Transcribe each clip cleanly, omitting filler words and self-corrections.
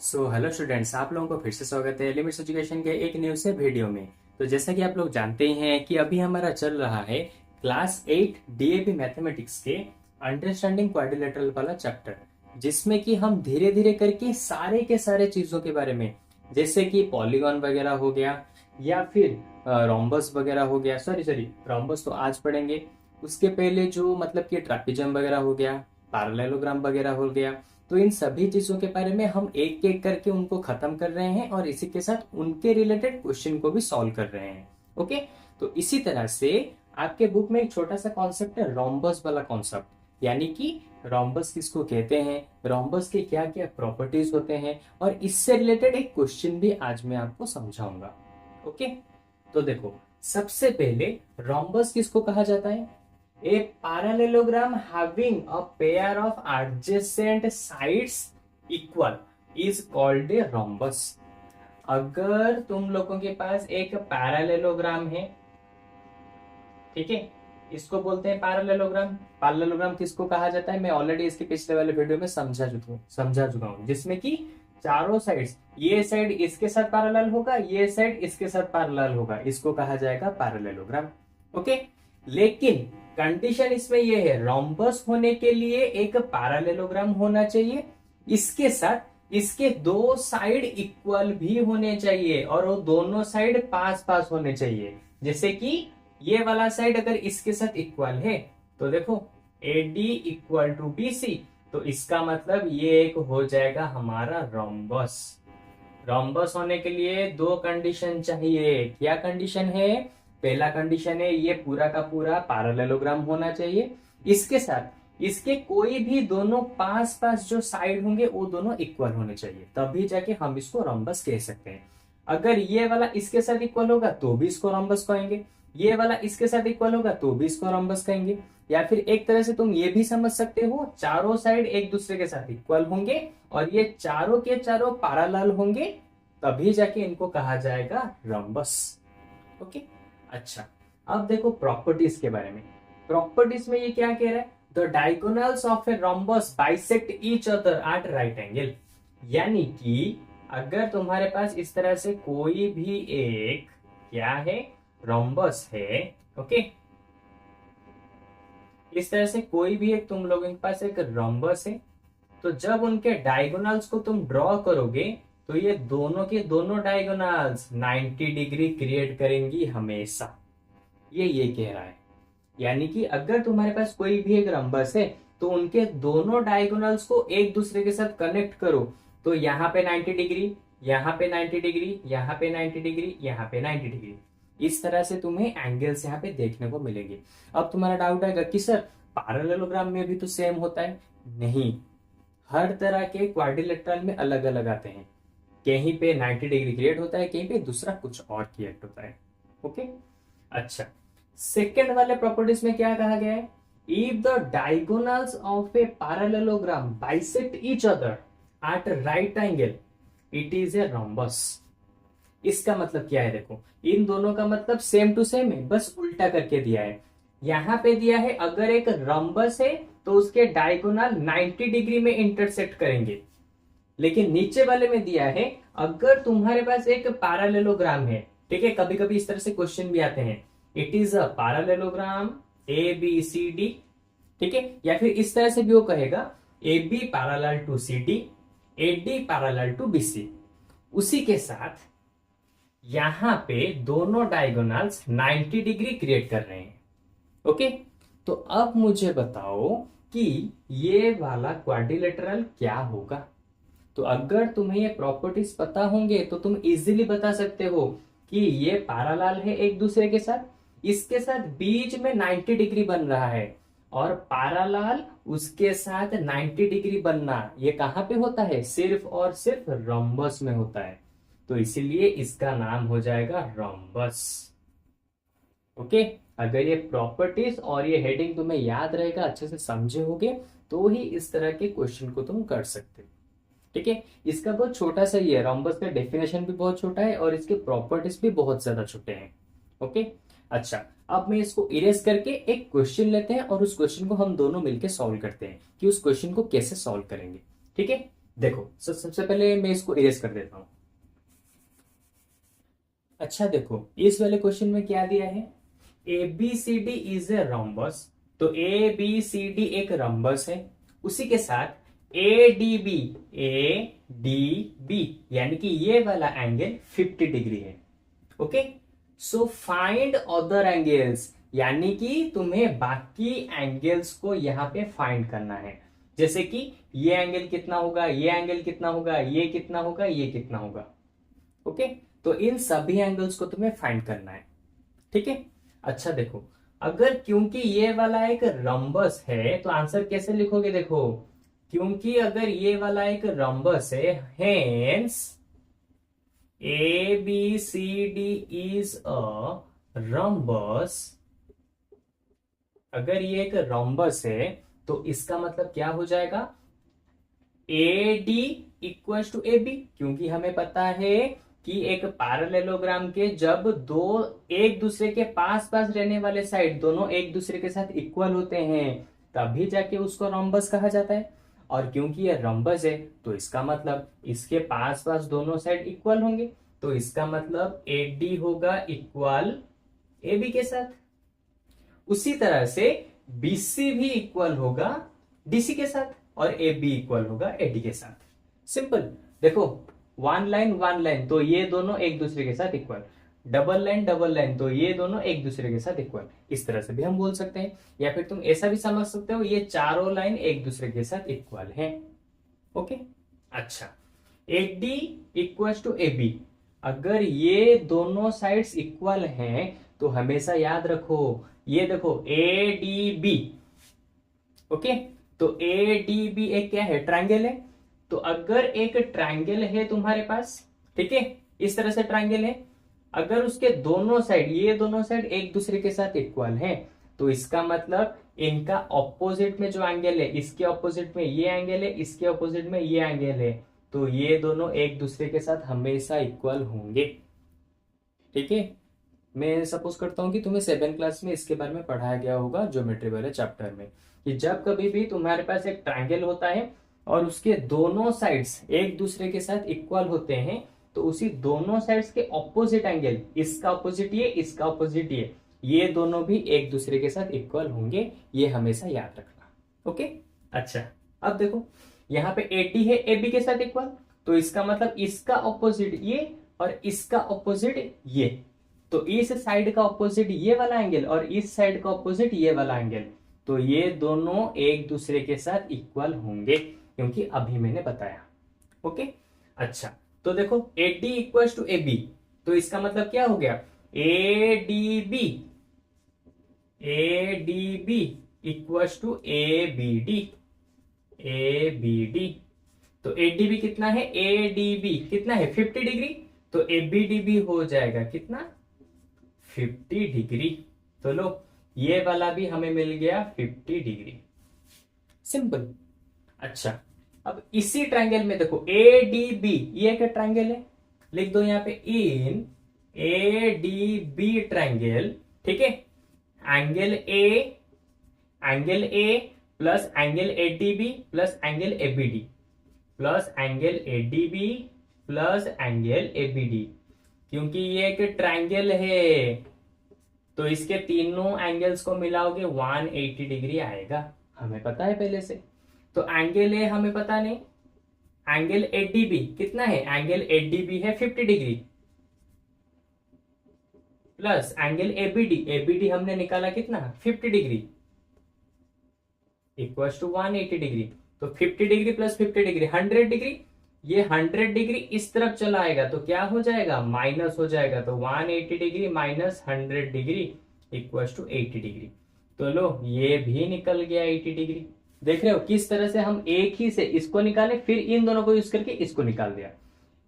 Hello students, आप लोगों को फिर से स्वागत है लिमिट्स एजुकेशन के एक न्यू से वीडियो में। तो जैसा कि आप लोग जानते हैं कि अभी हमारा चल रहा है क्लास 8 डीएपी मैथमेटिक्स के अंडरस्टैंडिंग क्वाड्रिलेटरल वाला चैप्टर, जिसमें कि हम धीरे धीरे करके सारे के सारे चीजों के बारे में, जैसे कि पॉलीगॉन वगैरह हो गया या फिर रोम्बस वगैरह हो गया, सॉरी रोम्बस तो आज पढ़ेंगे। उसके पहले जो मतलब कि ट्रापिजम वगैरह हो गया, पैरेललोग्राम वगैरह हो गया, तो इन सभी चीजों के बारे में हम एक एक करके उनको खत्म कर रहे हैं और इसी के साथ उनके रिलेटेड क्वेश्चन को भी सॉल्व कर रहे हैं। ओके, तो इसी तरह से आपके बुक में एक छोटा सा कॉन्सेप्ट है रोम्बस वाला कॉन्सेप्ट, यानी कि रोम्बस किसको कहते हैं, रोम्बस के क्या क्या प्रॉपर्टीज होते हैं, और इससे रिलेटेड एक क्वेश्चन भी आज मैं आपको समझाऊंगा। ओके, तो देखो, सबसे पहले रोम्बस किसको कहा जाता है? A parallelogram having a pair of adjacent sides equal is called a rhombus। अगर तुम लोगों के पास एक पैरेललोग्राम है, ठीक है, इसको बोलते हैं पैरेललोग्राम। पैरेललोग्राम किसको कहा जाता है मैं ऑलरेडी इसके पिछले वाले वीडियो में समझा चुका हूं, जिसमें कि चारों साइड्स, ये साइड इसके साथ पैरेलल होगा, ये साइड इसके साथ पैरेलल होगा, इसको कहा जाएगा पैरेललोग्राम। ओके, लेकिन कंडीशन इसमें यह है, रोम्बस होने के लिए एक पैरेललोग्राम होना चाहिए, इसके साथ इसके दो साइड इक्वल भी होने चाहिए और वो दोनों साइड पास पास होने चाहिए। जैसे कि ये वाला साइड अगर इसके साथ इक्वल है तो देखो AD इक्वल टू BC, तो इसका मतलब ये एक हो जाएगा हमारा रोम्बस। रोम्बस होने के लिए दो कंडीशन चाहिए। क्या कंडीशन है? पहला कंडीशन है ये पूरा का पूरा पैरेललोग्राम होना चाहिए, इसके साथ इसके कोई भी दोनों पास पास जो साइड होंगे वो दोनों इक्वल होने चाहिए, तभी जाके हम इसको रोम्बस कह सकते हैं। अगर ये वाला इसके साथ इक्वल होगा तो भी इसको रोम्बस कहेंगे, ये वाला इसके साथ इक्वल होगा तो भी इसको रोम्बस कहेंगे। या फिर एक तरह से तुम ये भी समझ सकते हो, चारों साइड एक दूसरे के साथ इक्वल होंगे और ये चारों के चारों पैरेलल होंगे, तभी जाके इनको कहा जाएगा रोम्बस। ओके, अच्छा, अब देखो प्रॉपर्टीज के बारे में। प्रॉपर्टीज में ये क्या कह रहा है? The diagonals of a rhombus bisect each other at right angle. यानी कि अगर तुम्हारे पास इस तरह से कोई भी एक क्या है, रोम्बस है, ओके, इस तरह से कोई भी एक तुम लोगों के पास एक रोम्बस है, तो जब उनके डायगोनल्स को तुम ड्रॉ करोगे तो ये दोनों के दोनों डायगोनल्स 90 डिग्री क्रिएट करेंगी हमेशा। ये कह रहा है, यानी कि अगर तुम्हारे पास कोई भी एक रोम्बस है तो उनके दोनों डायगोनल्स को एक दूसरे के साथ कनेक्ट करो, तो यहाँ पे 90 डिग्री, यहाँ पे 90 डिग्री, यहाँ पे 90 डिग्री, यहाँ पे 90 डिग्री, इस तरह से तुम्हें एंगल्स यहाँ पे देखने को मिलेंगे। अब तुम्हारा डाउट आएगा कि सर पैरेललोग्राम में भी तो सेम होता है। नहीं, हर तरह के क्वाड्रिलेटरल में अलग अलग आते हैं, कहीं पे 90 डिग्री क्रिएट होता है, कहीं पे दूसरा कुछ और क्रिएट होता है। ओके, अच्छा, सेकेंड वाले प्रॉपर्टीज में क्या कहा गया है? If the diagonals of a parallelogram bisect each other at right angle it is a rhombus. इसका मतलब क्या है? देखो, इन दोनों का मतलब सेम टू सेम है, बस उल्टा करके दिया है। यहां पे दिया है अगर एक रोम्बस है तो उसके डायगोनल 90 डिग्री में इंटरसेक्ट करेंगे, लेकिन नीचे वाले में दिया है अगर तुम्हारे पास एक पैरेललोग्राम है, ठीक है, कभी कभी इस तरह से क्वेश्चन भी आते हैं, it is a parallelogram ABCD, ठीक है, या फिर इस तरह से भी वो कहेगा AB parallel to CD, AD parallel to BC। उसी के साथ यहां पे दोनों डायगोनल्स 90 डिग्री क्रिएट कर रहे हैं। ओके, तो अब मुझे बताओ कि ये वाला क्वाड्रिलेटरल क्या होगा। तो अगर तुम्हें ये प्रॉपर्टीज पता होंगे तो तुम इजीली बता सकते हो कि ये पैरेलल है एक दूसरे के साथ, इसके साथ बीच में 90 डिग्री बन रहा है, और पैरेलल उसके साथ 90 डिग्री बनना ये कहां पे होता है? सिर्फ और सिर्फ रोम्बस में होता है, तो इसीलिए इसका नाम हो जाएगा रोम्बस। ओके, अगर ये प्रॉपर्टीज और ये हेडिंग तुम्हें याद रहेगा, अच्छे से समझे होगे, तो ही इस तरह के क्वेश्चन को तुम कर सकते हो। ठीक है, इसका बहुत छोटा सा ही है, रोम्बस का डेफिनेशन भी बहुत छोटा है और इसके प्रॉपर्टीज भी बहुत ज्यादा छोटे हैं। ओके, अच्छा, अब मैं इसको इरेज करके एक क्वेश्चन लेते हैं और उस क्वेश्चन को हम दोनों मिलकर सॉल्व करते हैं कि उस क्वेश्चन को कैसे सॉल्व करेंगे। ठीक है, देखो सबसे पहले मैं इसको इरेज कर देता हूं। अच्छा देखो इस वाले क्वेश्चन में क्या दिया है, A B C D is a rhombus. तो ए बी सी डी एक रॉम्बस है, उसी के साथ ए डी बी यानी कि ये वाला एंगल 50 डिग्री है। Okay, so find other angles, यानी कि तुम्हें बाकी एंगल्स को यहां पे फाइंड करना है। जैसे कि ये एंगल कितना होगा, ये एंगल कितना होगा, ये कितना होगा, ये कितना होगा। ओके, तो इन सभी एंगल्स को तुम्हें फाइंड करना है। ठीक है, अच्छा देखो अगर क्योंकि ये वाला एक रंबस है तो आंसर कैसे लिखोगे, देखो क्योंकि अगर ये वाला एक रंबस है, hence A B C D is a rhombus. अगर ये एक रंबस है तो इसका मतलब क्या हो जाएगा, A D equal to A B, क्योंकि हमें पता है कि एक पैरेललोग्राम के जब दो एक दूसरे के पास पास रहने वाले साइड दोनों एक दूसरे के साथ इक्वल होते हैं तभी जाके उसको रोम्बस कहा जाता है। और क्योंकि ये रोम्बस है तो इसका मतलब इसके पास पास दोनों साइड इक्वल होंगे, तो इसका मतलब ए डी होगा इक्वल ए बी के साथ। उसी तरह से बीसी भी इक्वल होगा डीसी के साथ और ए बी इक्वल होगा एडी के साथ। सिंपल, देखो वन लाइन तो ये दोनों एक दूसरे के साथ इक्वल, डबल लाइन तो ये दोनों एक दूसरे के साथ इक्वल। इस तरह से भी हम बोल सकते हैं, या फिर तुम ऐसा भी समझ सकते हो ये चारों लाइन एक दूसरे के साथ इक्वल है। ओके, अच्छा A D equal to A B, अगर ये दोनों साइड्स इक्वल हैं तो हमेशा याद रखो ये देखो ए डी बी। ओके, तो ए डी बी एक क्या है, ट्रायंगल है। तो अगर एक ट्रायंगल है तुम्हारे पास, ठीक है इस तरह से ट्रायंगल है, अगर उसके दोनों साइड ये दोनों साइड एक दूसरे के साथ इक्वल है तो इसका मतलब इनका ऑपोजिट में जो एंगल है, इसके ऑपोजिट में ये एंगल है, इसके ऑपोजिट में ये एंगल है, तो ये दोनों एक दूसरे के साथ हमेशा इक्वल होंगे। ठीक है, मैं सपोज करता हूं कि तुम्हें 7th क्लास में इसके बारे में पढ़ाया गया होगा ज्योमेट्री वाले चैप्टर में, कि जब कभी भी तुम्हारे पास एक ट्रायंगल होता है और उसके दोनों साइड्स एक दूसरे के साथ इक्वल होते हैं तो उसी दोनों साइड्स के ऑपोजिट एंगल, इसका ऑपोजिट ये, इसका ऑपोजिट ये दोनों भी एक दूसरे के साथ इक्वल होंगे, ये हमेशा याद रखना। ओके, अच्छा अब देखो यहाँ पे एटी है ए बी के साथ इक्वल, तो इसका मतलब इसका ऑपोजिट ये और इसका ऑपोजिट ये, तो इस साइड का ऑपोजिट ये वाला एंगल और इस साइड का ऑपोजिट ये वाला एंगल, तो ये दोनों एक दूसरे के साथ इक्वल होंगे, क्योंकि अभी मैंने बताया। ओके, अच्छा तो देखो A D equal to A B, तो इसका मतलब क्या हो गया, A D B equal to A B D. तो ए डी बी कितना है, ए डी बी कितना है 50 डिग्री, तो ए बी डी बी हो जाएगा कितना 50 डिग्री। तो लो ये वाला भी हमें मिल गया 50 डिग्री, सिंपल। अच्छा अब इसी ट्रायंगल में देखो ए डी बी, ये एक ट्रायंगल है, लिख दो यहाँ पे in A D B triangle, ठीक है, angle A plus angle A D B plus angle A B D plus angle A D B plus angle A B D. क्योंकि ये एक ट्रायंगल है तो इसके तीनों एंगल्स को मिलाओगे 180 डिग्री आएगा, हमें पता है पहले से। तो एंगल ए हमें पता नहीं, एंगल ए डी बी कितना है, एंगल ए डी बी है 50 degree plus angle A B D हमने निकाला कितना 50 डिग्री इक्वल टू 180 डिग्री। तो 50 डिग्री प्लस 50 डिग्री 100 डिग्री, ये 100 डिग्री इस तरफ चला आएगा तो क्या हो जाएगा, माइनस हो जाएगा। तो 180 degree minus 100 degree equal to 80 degree. तो लो ये भी निकल गया 80 डिग्री। देख रहे हो किस तरह से हम एक ही से इसको निकाले फिर इन दोनों को यूज करके इसको निकाल दिया।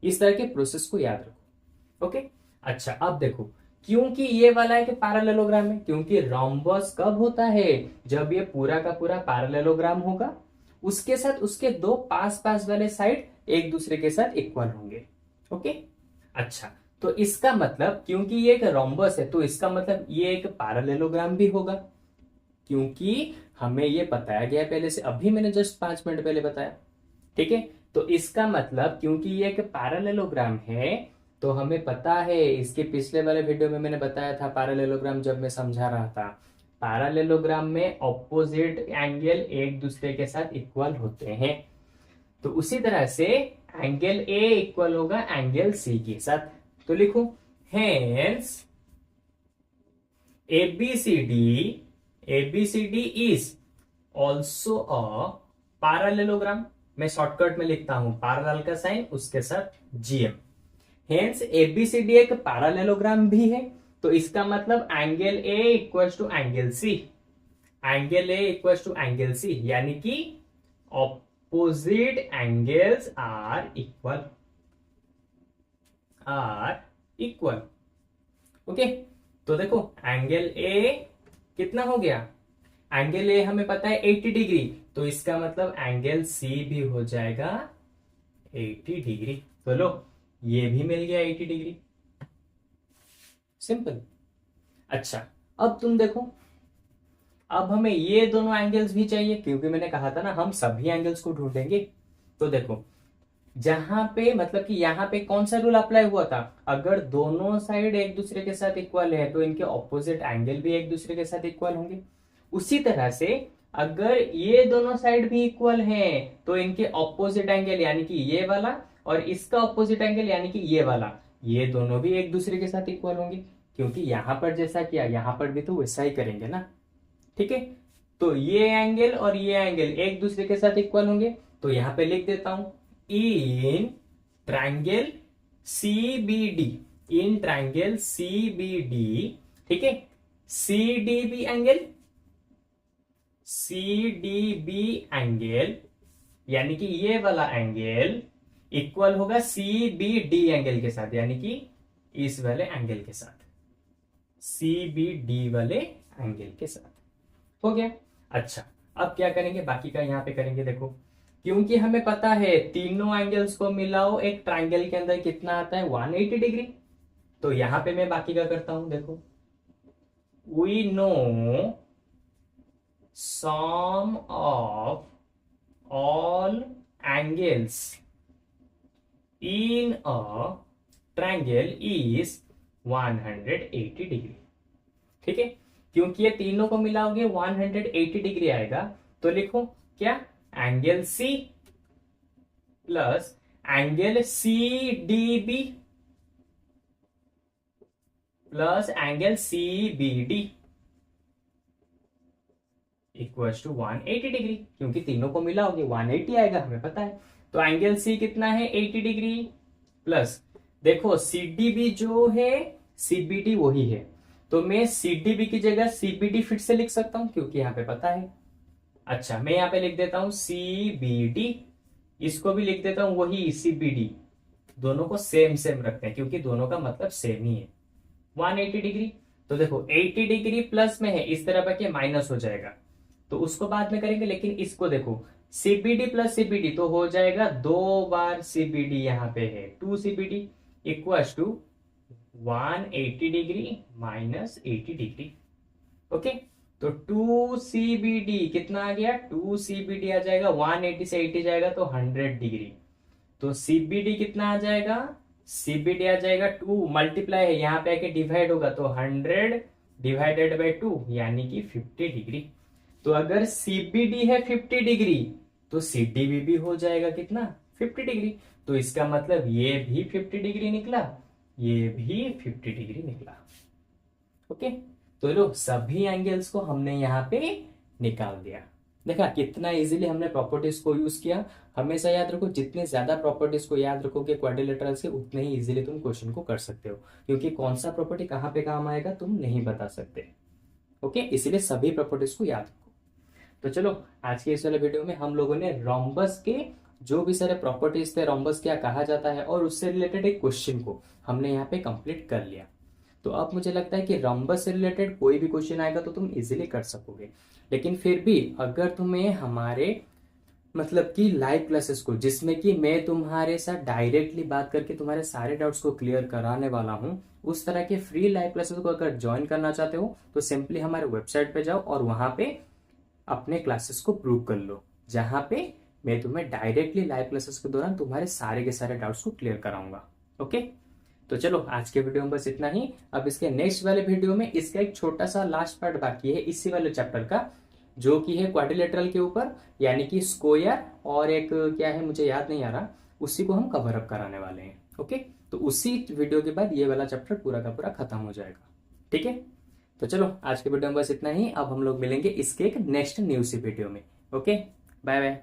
इस तरह के प्रोसेस को याद रखो। ओके, अच्छा अब देखो क्योंकि ये वाला है कि पैरेललोग्राम है, क्योंकि रोम्बस कब होता है, जब ये पूरा का पूरा पैरेललोग्राम होगा, उसके साथ उसके दो पास पास वाले साइड एक दूसरे के साथ इक्वल होंगे। ओके, अच्छा तो इसका मतलब क्योंकि ये एक रोम्बस है तो इसका मतलब ये एक पैरेललोग्राम भी होगा, क्योंकि हमें ये बताया गया पहले से, अभी मैंने जस्ट 5 मिनट पहले बताया। ठीक है, तो इसका मतलब क्योंकि ये एक पैरेललोग्राम है, तो हमें पता है, इसके पिछले वाले वीडियो में मैंने बताया था पैरेललोग्राम जब मैं समझा रहा था, पैरेललोग्राम में ऑपोजिट एंगल एक दूसरे के साथ इक्वल होते हैं। तो उसी तरह से एंगल ए इक्वल होगा एंगल सी के साथ। तो लिखो hence ABCD is also a parallelogram. मैं शॉर्टकट में लिखता हूं, पैरेलल का साइन उसके साथ GM। हेंस ABCD एक पैरेललोग्राम भी है, तो इसका मतलब angle A equal to angle C, angle A equal to angle C, यानी कि opposite angles are equal. Okay, तो देखो एंगल ए कितना हो गया, एंगल ए हमें पता है 80 डिग्री, तो इसका मतलब एंगल सी भी हो जाएगा 80 डिग्री। तो लो ये भी मिल गया 80 डिग्री, सिंपल। अच्छा, अब तुम देखो, अब हमें ये दोनों एंगल्स भी चाहिए, क्योंकि मैंने कहा था ना हम सभी एंगल्स को ढूंढेंगे। तो देखो जहां पे मतलब कि यहां पे कौन सा रूल अप्लाई हुआ था, अगर दोनों साइड एक दूसरे के साथ इक्वल है तो इनके ऑपोजिट एंगल भी एक दूसरे के साथ इक्वल होंगे। उसी तरह से अगर ये दोनों साइड भी इक्वल हैं तो इनके ऑपोजिट एंगल यानी कि ये वाला और इसका ऑपोजिट एंगल यानी कि ये वाला, ये दोनों भी एक दूसरे के साथ इक्वल होंगे, क्योंकि यहां पर जैसा किया यहां पर भी तो वैसा ही करेंगे ना। ठीक है, तो ये एंगल और ये एंगल एक दूसरे के साथ इक्वल होंगे। तो यहां पे लिख देता हूं in triangle CBD, in triangle CBD, ठीक है, CDB एंगल यानी कि ये वाला एंगल इक्वल होगा CBD एंगल के साथ, यानी कि इस वाले एंगल के साथ, CBD वाले एंगल के साथ। हो गया। अच्छा, अब क्या करेंगे, बाकी का यहां पे करेंगे। देखो क्योंकि हमें पता है तीनों एंगल्स को मिलाओ एक ट्रायंगल के अंदर कितना आता है 180 डिग्री, तो यहां पे मैं बाकी का करता हूं। देखो we know sum of all angles in a triangle is 180 degree. ठीक है, क्योंकि ये तीनों को मिलाओगे 180 डिग्री आएगा। तो लिखो क्या, angle C plus angle CDB plus angle CBD equals to 180 degree, क्योंकि तीनों को मिलाओगे 180 आएगा, हमें पता है। तो एंगल C कितना है 80 डिग्री प्लस, देखो CDB जो है CBD वही है, तो मैं CDB की जगह CBD फिर से लिख सकता हूं क्योंकि यहां पे पता है। अच्छा, मैं यहां पे लिख देता हूं CBD, इसको भी लिख देता हूं वही CBD, दोनों को सेम सेम रखते हैं क्योंकि दोनों का मतलब सेम ही है 180 डिग्री। तो देखो 80 डिग्री प्लस में है, इस तरह पे माइनस हो जाएगा, तो उसको बाद में करेंगे। लेकिन इसको देखो CBD प्लस CBD तो हो जाएगा 2 बार CBD, यहां पे है 2 CBD equals to 180 degree minus 80 degree. Okay, तो 2 CBD कितना आ गया, 2 CBD आ जाएगा, 180 से 80 जाएगा तो 100 डिग्री। तो CBD कितना आ जाएगा, CBD आ जाएगा 2 मल्टीप्लाई है, यहां पे आके डिवाइड होगा तो 100 डिवाइडेड बाई 2 यानी कि 50 डिग्री। तो अगर CBD है 50 डिग्री तो CDB भी हो जाएगा कितना 50 डिग्री। तो इसका मतलब ये भी 50 डिग्री निकला, ये भी 50 डिग्री निकला। ओके, तो लो सभी एंगल्स को हमने यहां पे निकाल दिया। देखा कितना इजीली हमने प्रॉपर्टीज को यूज किया। हमेशा याद रखो, जितने ज्यादा प्रॉपर्टीज को याद रखोगे क्वाड्रिलेटरल्स के, उतने ही इजीली तुम क्वेश्चन को कर सकते हो, क्योंकि कौन सा प्रॉपर्टी कहां पे काम आएगा तुम नहीं बता सकते। ओके, इसीलिए सभी प्रॉपर्टीज को याद रखो। तो चलो आज के इस वाले वीडियो में हम लोगों ने रोम्बस के जो भी सारे प्रॉपर्टीज थे, रोम्बस क्या कहा जाता है और उससे रिलेटेड एक क्वेश्चन को हमने यहाँ पे कंप्लीट कर लिया। तो अब मुझे लगता है कि रोम्बस से रिलेटेड कोई भी क्वेश्चन आएगा तो तुम इजीली कर सकोगे। लेकिन फिर भी अगर तुम्हें हमारे मतलब कि लाइव क्लासेस को, जिसमें कि मैं तुम्हारे साथ डायरेक्टली बात करके तुम्हारे सारे डाउट्स को क्लियर कराने वाला हूं, उस तरह के फ्री लाइव क्लासेस को अगर ज्वाइन करना चाहते हो तो सिंपली हमारे वेबसाइट पे जाओ और वहां पे अपने क्लासेस को प्रूव कर लो, जहां पे मैं तुम्हें डायरेक्टली लाइव क्लासेस के दौरान तुम्हारे सारे के सारे डाउट्स को क्लियर कराऊंगा। ओके, तो चलो आज के वीडियो में बस इतना ही। अब इसके नेक्स्ट वाले वीडियो में इसका एक छोटा सा लास्ट पार्ट बाकी है इसी वाले चैप्टर का, जो कि है क्वाड्रिलेटरल के ऊपर, यानी कि स्क्वायर और एक क्या है मुझे याद नहीं आ रहा, उसी को हम कवर अप कराने वाले हैं। ओके, तो उसी वीडियो के बाद ये वाला चैप्टर पूरा का पूरा खत्म हो जाएगा। ठीक है, तो चलो आज के वीडियो में बस इतना ही। अब हम लोग मिलेंगे इसके एक नेक्स्ट न्यू सी वीडियो में। Okay, bye bye.